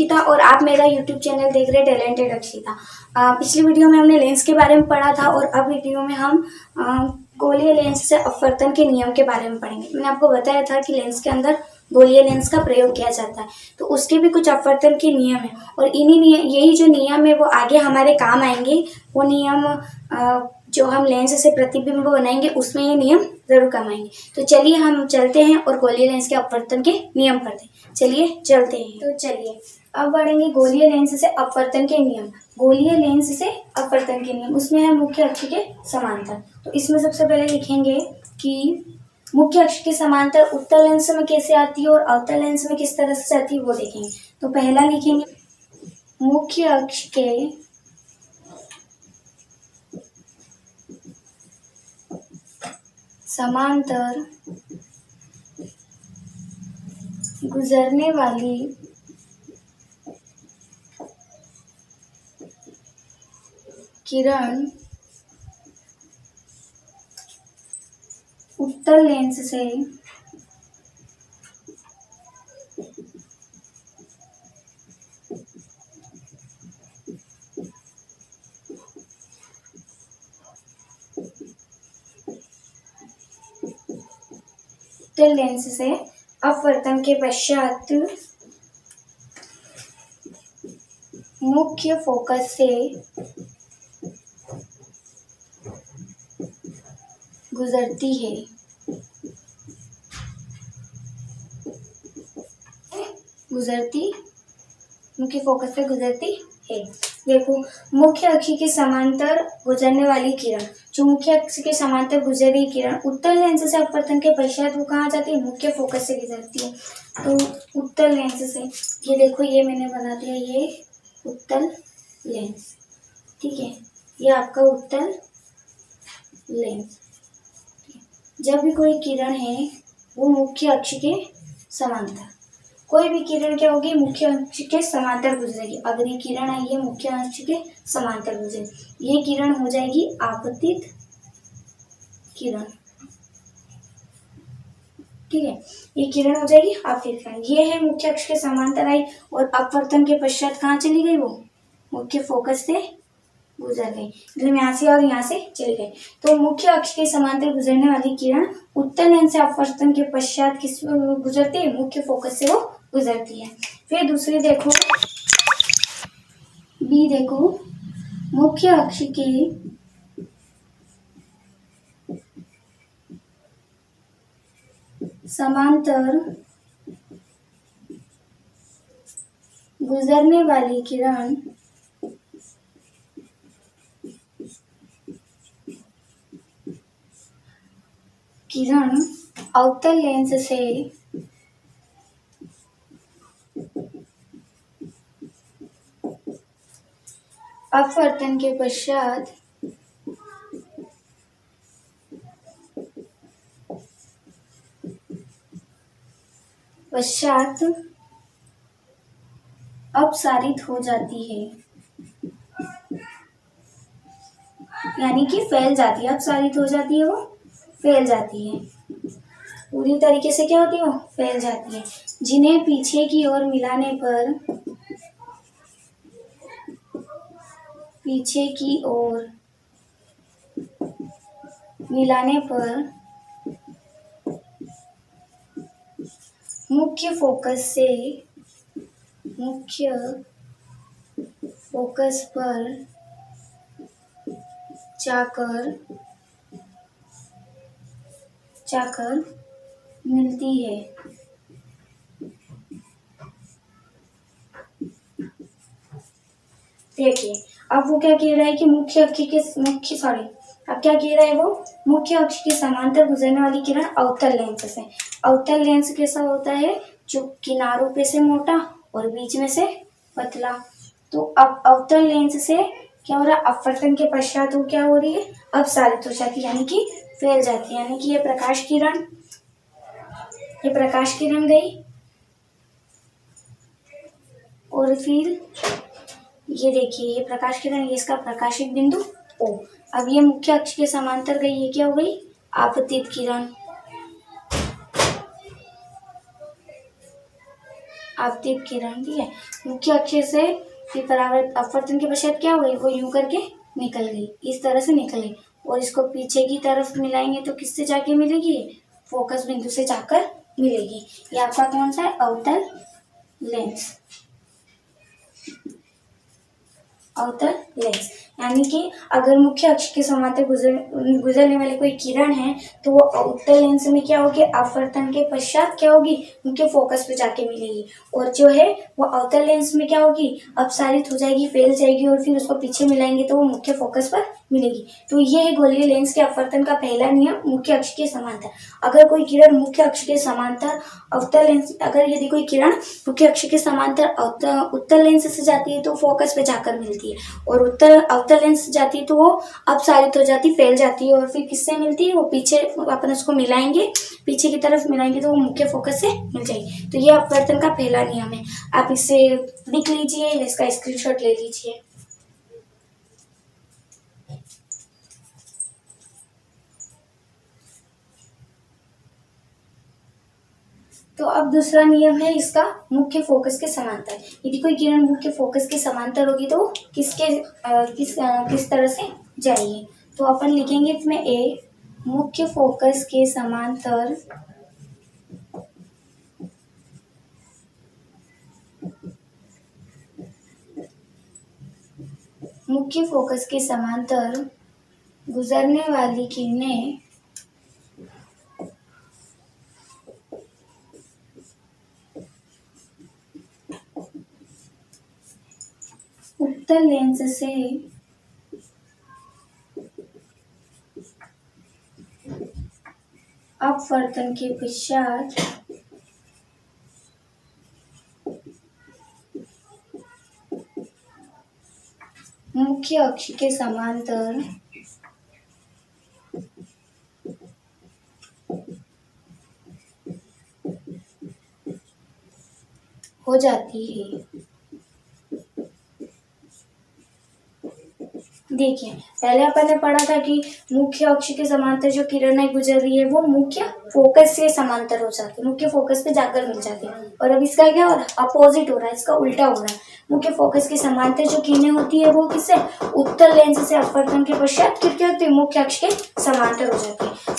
अक्षिता और आप मेरा यूट्यूब चैनल देख रहे हैं टैलेंटेड अक्षिता। पिछली वीडियो में हमने लेंस के बारे में पढ़ा था और अब वीडियो में हम गोलीय लेंस से अपवर्तन के नियम के बारे में पढ़ेंगे। मैंने आपको बताया था कि लेंस के अंदर गोलीय लेंस का प्रयोग किया जाता है, तो उसके भी कुछ अपवर्तन के नियम है और यही जो नियम है वो आगे हमारे काम आएंगे। वो नियम जो हम लेंस से प्रतिबिंब बनाएंगे उसमें ये नियम जरूर काम आएंगे। तो चलिए हम चलते हैं और गोलीय लेंस के अपवर्तन के नियम पढ़ते हैं। चलिए चलते हैं। तो चलिए अब बढ़ेंगे गोलीय लेंस से अपवर्तन के नियम। गोलीय लेंस से अपवर्तन के नियम, उसमें है मुख्य अक्ष के समांतर। तो इसमें सबसे पहले लिखेंगे कि मुख्य अक्ष के समांतर उत्तल लेंस में कैसे आती है और अवतल लेंस में किस तरह से आती है वो देखेंगे। तो पहला लिखेंगे मुख्य अक्ष के समांतर गुजरने वाली किरण उत्तल लेंस से उत्तल लेंस से अपवर्तन के पश्चात मुख्य फोकस से गुजरती है। मुख्य फोकस से गुजरती है। देखो, मुख्य अक्ष के समांतर गुजरने वाली किरण, जो मुख्य अक्ष के समांतर गुजर रही किरण उत्तल लेंस से अपवर्तन के पश्चात वो कहाँ जाती है? मुख्य फोकस से गुजरती है। तो उत्तल लेंस से, ये देखो ये मैंने बना दिया, ये उत्तल लेंस, ठीक है, ये आपका उत्तल लेंस। जब भी कोई किरण है वो मुख्य अक्ष के समांतर, कोई भी किरण क्या होगी? मुख्य अक्ष के समांतर गुजरेगी। अगर ये किरण है ये मुख्य अक्ष के समांतर गुजरेगी, ये किरण हो जाएगी आपतित किरण, ठीक है, ये किरण हो जाएगी आपतित किरण। ये है मुख्य अक्ष के समांतर आई और अपवर्तन के पश्चात कहाँ चली गई? वो मुख्य फोकस से गुजर गई, मतलब यहाँ से और यहाँ से चली गई। तो मुख्य अक्ष के समांतर गुजरने वाली किरण उत्तल लेंस से अपवर्तन के पश्चात किस गुजरती है? मुख्य फोकस से वो गुजरती है। फिर दूसरी देखो, बी देखो, मुख्य अक्ष के समांतर गुजरने वाली किरण अवतल लेंस से अपवर्तन के पश्चात अपसारित हो जाती है, यानी कि फैल जाती है। अपसारित हो जाती है, वो फैल जाती है, पूरी तरीके से क्या होती है? वो फैल जाती है। जिन्हें पीछे की ओर मिलाने पर मुख्य फोकस पर जाकर मिलती है। देखिए अब वो क्या कह रहा है कि अब क्या कह रहा है? वो मुख्य अक्ष के समांतर गुजरने वाली किरण अवतल लेंस से। अवतल लेंस कैसा होता है? जो किनारों पे से मोटा और बीच में से पतला। तो अब अवतल लेंस से क्या हो रहा है? अपवर्तन के पश्चात वो क्या हो रही है? अपसारित हो जाती है, यानी कि फैल जाती है। यानी कि ये प्रकाश किरण गई और फिर ये देखिए, ये प्रकाश किरण, ये इसका प्रकाशित बिंदु ओ। अब ये मुख्य अक्ष के समांतर गई, ये क्या हो गई? आपतित किरण। आपतित किरण, ठीक है, मुख्य अक्ष से परावर्त अपवर्तन के पश्चात क्या हो गई, वो यूं करके निकल गई, इस तरह से निकल गई, और इसको पीछे की तरफ मिलाएंगे तो किससे जाके मिलेगी, फोकस बिंदु से जाकर मिलेगी। ये आपका कौन सा है, अवतल लेंस। अवतल लेंस यानी कि अगर मुख्य अक्ष के समांतर गुजरने वाली कोई किरण है तो वो उत्तल लेंस में क्या होगी, अपवर्तन के पश्चात क्या होगी, उनके फोकस पे जाके मिलेगी, और जो है वो अवतल लेंस में क्या होगी, अपसारित हो जाएगी, फैल जाएगी, और फिर उसको पीछे मिलाएंगे तो वो मुख्य फोकस पर मिलेगी। तो ये है गोलीय लेंस के अपवर्तन का पहला नियम, मुख्य अक्ष के समांतर। अगर कोई किरण मुख्य अक्ष के समांतर अवतल लेंस, अगर यदि कोई किरण मुख्य अक्ष के समांतर उत्तल लेंस से जाती है तो फोकस पे जाकर मिलती है, और अवतल लेंस जाती है तो वो अपसारित हो जाती, फैल जाती है, और फिर किससे मिलती है, वो पीछे अपन उसको मिलाएंगे, पीछे की तरफ मिलाएंगे तो वो मुख्य फोकस से मिल जाएगी। तो ये अपवर्तन का पहला नियम है, आप इसे लिख लीजिए, इसका स्क्रीनशॉट ले लीजिए। तो अब दूसरा नियम है इसका, मुख्य फोकस के समांतर। यदि कोई किरण मुख्य फोकस के समांतर होगी तो किस तरह से जाएगी, तो अपन लिखेंगे इसमें ए, मुख्य फोकस के समांतर मुख्य फोकस के समांतर गुजरने वाली किरणें उत्तल लेंस से अपवर्तन के पश्चात मुख्य अक्ष के समांतर हो जाती है। देखिए, पहले अपन ने पढ़ा था कि मुख्य अक्ष के समांतर जो किरणें गुजर रही है वो मुख्य फोकस से समांतर हो जाती है, मुख्य फोकस पे जाकर मिल जाती है, और अब इसका क्या हो रहा है, अपोजिट हो रहा है, इसका उल्टा हो रहा है। मुख्य फोकस के समांतर जो किरणें होती है वो किससे, उत्तल लेंस से अपवर्तन के पश्चात क्या होती है, मुख्य अक्ष के समांतर हो जाती है।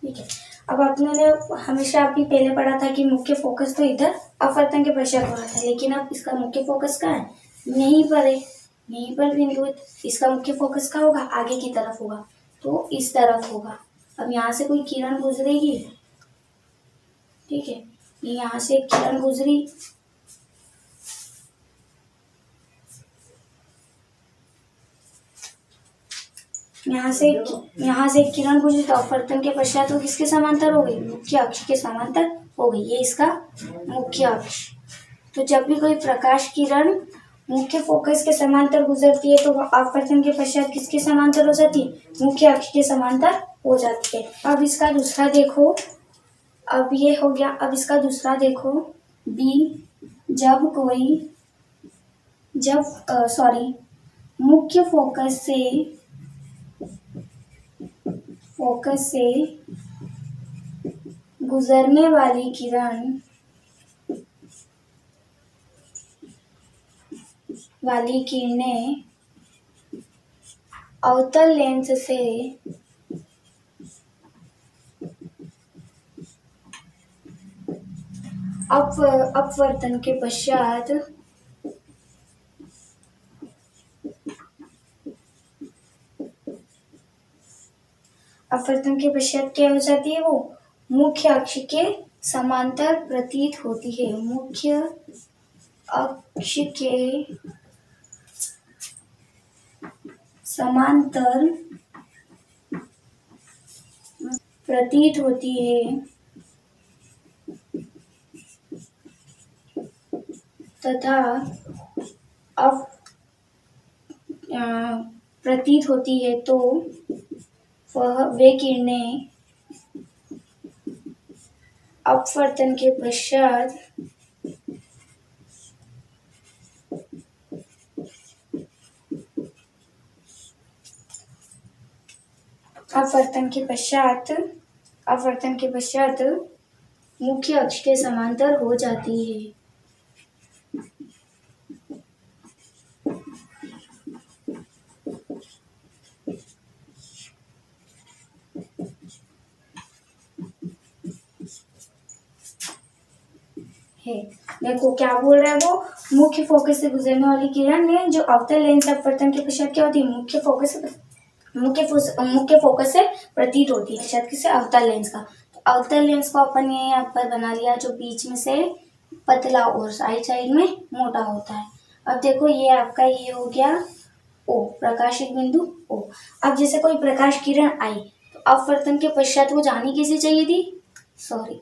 ठीक है, अब आपने हमेशा अभी पहले पढ़ा था कि मुख्य फोकस तो इधर अपवर्तन के पश्चात हो रहा था, लेकिन अब इसका मुख्य फोकस कहाँ है, यहीं पर है, यहीं पर बिंदु। इसका मुख्य फोकस कहाँ होगा, आगे की तरफ होगा, तो इस तरफ होगा। अब यहाँ से कोई किरण गुजरेगी, ठीक है, यहाँ से एक किरण गुजरी, यहाँ से एक किरण गुजरी तो अपवर्तन के पश्चात वो किसके समांतर हो गई, मुख्य अक्ष के समांतर हो गई, ये इसका मुख्य अक्ष। तो जब भी कोई प्रकाश किरण मुख्य फोकस के समांतर गुजरती है तो वह अपवर्तन के पश्चात किसके समांतर हो जाती है, मुख्य अक्ष के समांतर हो जाती है। अब इसका दूसरा देखो, अब ये हो गया, अब इसका दूसरा देखो, बी, मुख्य फोकस से गुजरने वाली किरण किरणें अवतल लेंस से अपवर्तन के पश्चात क्या हो जाती है, वो मुख्य अक्ष के समांतर प्रतीत होती है, मुख्य अक्ष के समांतर प्रतीत होती है तथा अब प्रतीत होती है तो वे किरणें अपवर्तन के पश्चात अपवर्तन के पश्चात मुख्य अक्ष के समांतर हो जाती है। है देखो क्या बोल रहा है वो, मुख्य फोकस से गुजरने वाली किरण ने जो अवतल लेंस अपवर्तन के पश्चात क्या होती है, मुख्य फोकस से प्रतीत होती है। पश्चात किसे, अवतल लेंस का। तो अवतल लेंस को अपन ये यहाँ पर बना लिया, जो बीच में से पतला और साइड साइड में मोटा होता है। अब देखो ये आपका ये हो गया ओ, प्रकाशित बिंदु ओ। अब जैसे कोई प्रकाश किरण आई तो अपवर्तन के पश्चात वो जानी कैसे चाहिए थी, सॉरी,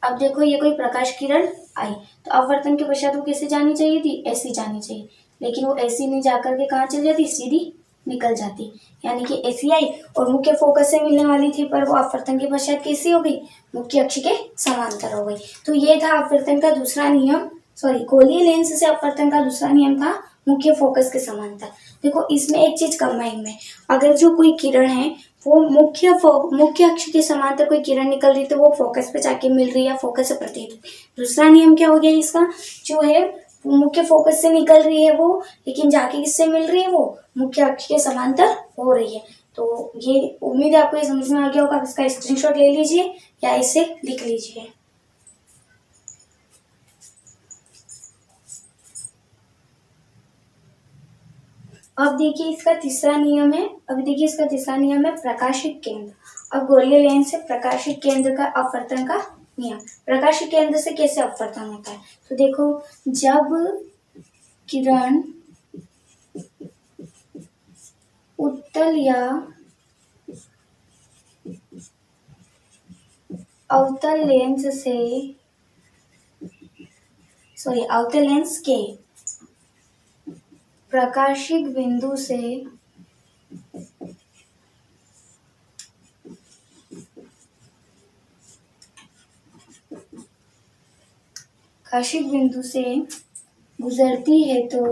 अब देखो ये कोई प्रकाश किरण आई तो अपवर्तन के पश्चात वो कैसे जानी चाहिए थी, ऐसी जानी चाहिए, लेकिन वो ऐसी नहीं जाकर के कहाँ चल जाती, सीधी निकल जाती। यानी कि ऐसी आई और मुख्य फोकस से मिलने वाली थी, पर वो अपवर्तन के पश्चात कैसी हो गई, मुख्य अक्ष के समांतर हो गई। तो ये था अपवर्तन का दूसरा नियम, सॉरी, गोलीय लेंस से अपवर्तन का दूसरा नियम था मुख्य फोकस के समांतर। देखो इसमें एक चीज कम माइंड में, अगर जो कोई किरण है वो मुख्य अक्ष के समांतर कोई किरण निकल रही तो वो फोकस पे जाके मिल रही है, फोकस से प्रतीत हुई। दूसरा नियम क्या हो गया इसका, जो है मुख्य फोकस से निकल रही है वो, लेकिन जाके किससे मिल रही है, वो मुख्य अक्ष के समांतर हो रही है। तो ये उम्मीद है आपको ये समझ में आ गया होगा। आप इसका स्क्रीनशॉट ले लीजिए या इसे लिख लीजिए। अब देखिए इसका तीसरा नियम है, प्रकाशित केंद्र। अब गोलीय लेंस से प्रकाशित केंद्र का अपवर्तन का नियम। प्रकाशित केंद्र से कैसे अपवर्तन होता है, तो देखो जब किरण उत्तल या अवतल लेंस से, सॉरी, अवतल लेंस के प्रकाशिक बिंदु से गुजरती है तो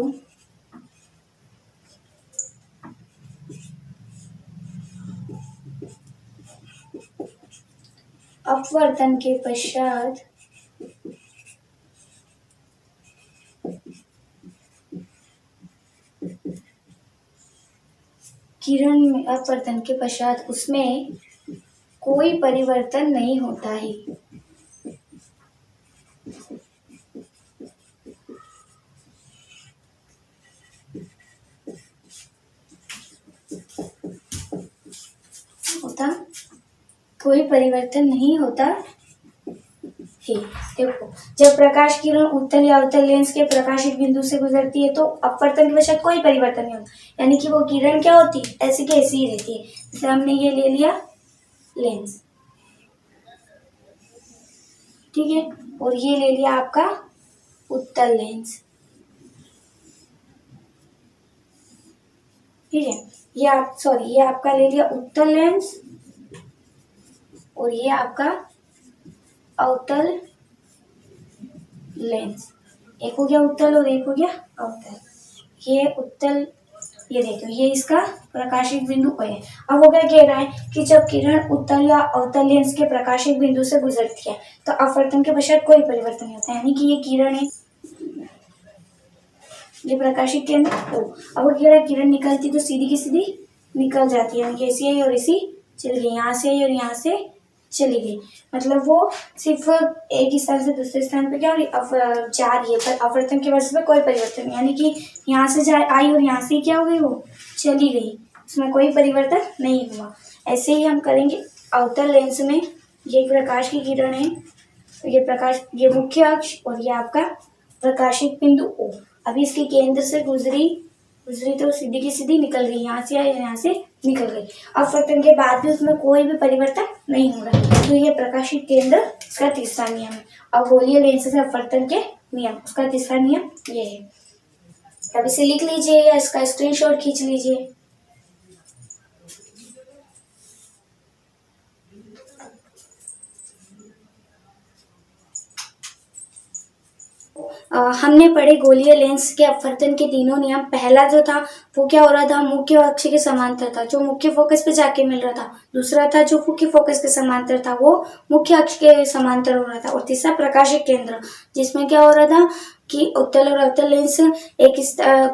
अपवर्तन के पश्चात किरण में, अपवर्तन के पश्चात उसमें कोई परिवर्तन नहीं होता है। कोई परिवर्तन नहीं होता है। देखो जब प्रकाश किरण उत्तल या अवतल लेंस के प्रकाशित बिंदु से गुजरती है तो अपवर्तन के पश्चात कोई परिवर्तन नहीं होता, यानी कि वो किरण क्या होती है, ऐसी की ऐसी ही रहती है। जैसे हमने ये ले लिया लेंस, ठीक है, और ये ले लिया आपका उत्तल लेंस, ठीक है, ये आपका ले लिया उत्तल लेंस और ये आपका अवतल लेंस। एक हो गया उत्तल और एक हो गया अवतल। ये उत्तल, ये देखो ये इसका प्रकाशित बिंदु है। अब वो क्या कह रहा है कि जब किरण उत्तल या अवतल लेंस के प्रकाशित बिंदु से गुजरती है तो अपवर्तन के पश्चात कोई परिवर्तन नहीं होता, यानी कि ये किरण है, ये प्रकाशित केंद्र ओ। अब वो कह रहा है किरण निकलती तो सीधी की सीधी निकल जाती है, यानी कि ऐसी आई और ऐसी चली गई, यहाँ से आई और यहाँ से चली गई। मतलब वो सिर्फ एक स्थान से दूसरे स्थान पे क्या हो रही, अब जा रही है, पर अपवर्तन के वजह से कोई परिवर्तन नहीं, यानी कि यहाँ से जा आई और यहाँ से क्या हो गई, वो चली गई, उसमें कोई परिवर्तन नहीं हुआ। ऐसे ही हम करेंगे अवतल लेंस में। ये प्रकाश की किरण है, ये मुख्य अक्ष और ये आपका प्रकाशित बिंदु ओ। अभी इसके केंद्र से गुजरी तो सीधी की सीधी निकल गई, यहाँ से आई यहाँ से निकल गई। अपवर्तन के बाद भी उसमें कोई भी परिवर्तन नहीं हो रहा, तो ये प्रकाशित केंद्र इसका तीसरा नियम है। और गोलीय लेंस से अपवर्तन के नियम, उसका तीसरा नियम ये है। अब इसे लिख लीजिए या इसका स्क्रीनशॉट खींच लीजिए। हमने पढ़े गोलीय लेंस के अपवर्तन के तीनों नियम। पहला जो था वो क्या हो रहा था, मुख्य अक्ष के समांतर था, जो मुख्य फोकस पे जाके मिल रहा था। दूसरा था जो मुख्य फोकस के समांतर था वो मुख्य अक्ष के समांतर हो रहा था। और तीसरा प्रकाशिक केंद्र, जिसमें क्या हो रहा था कि उत्तल और अवतल लेंस एक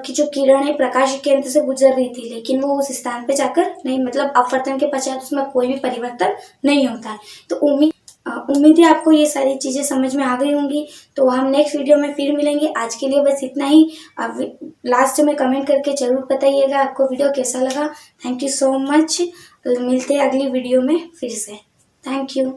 की जो किरण है प्रकाशिक केंद्र से गुजर रही थी, लेकिन वो उस स्थान पे जाकर नहीं, मतलब अपवर्तन के पश्चात उसमें कोई भी परिवर्तन नहीं होता है। तो उम्मीद है आपको ये सारी चीज़ें समझ में आ गई होंगी। तो हम नेक्स्ट वीडियो में फिर मिलेंगे। आज के लिए बस इतना ही। अब लास्ट में कमेंट करके जरूर बताइएगा आपको वीडियो कैसा लगा। Thank you so much. मिलते हैं अगली वीडियो में फिर से। Thank you.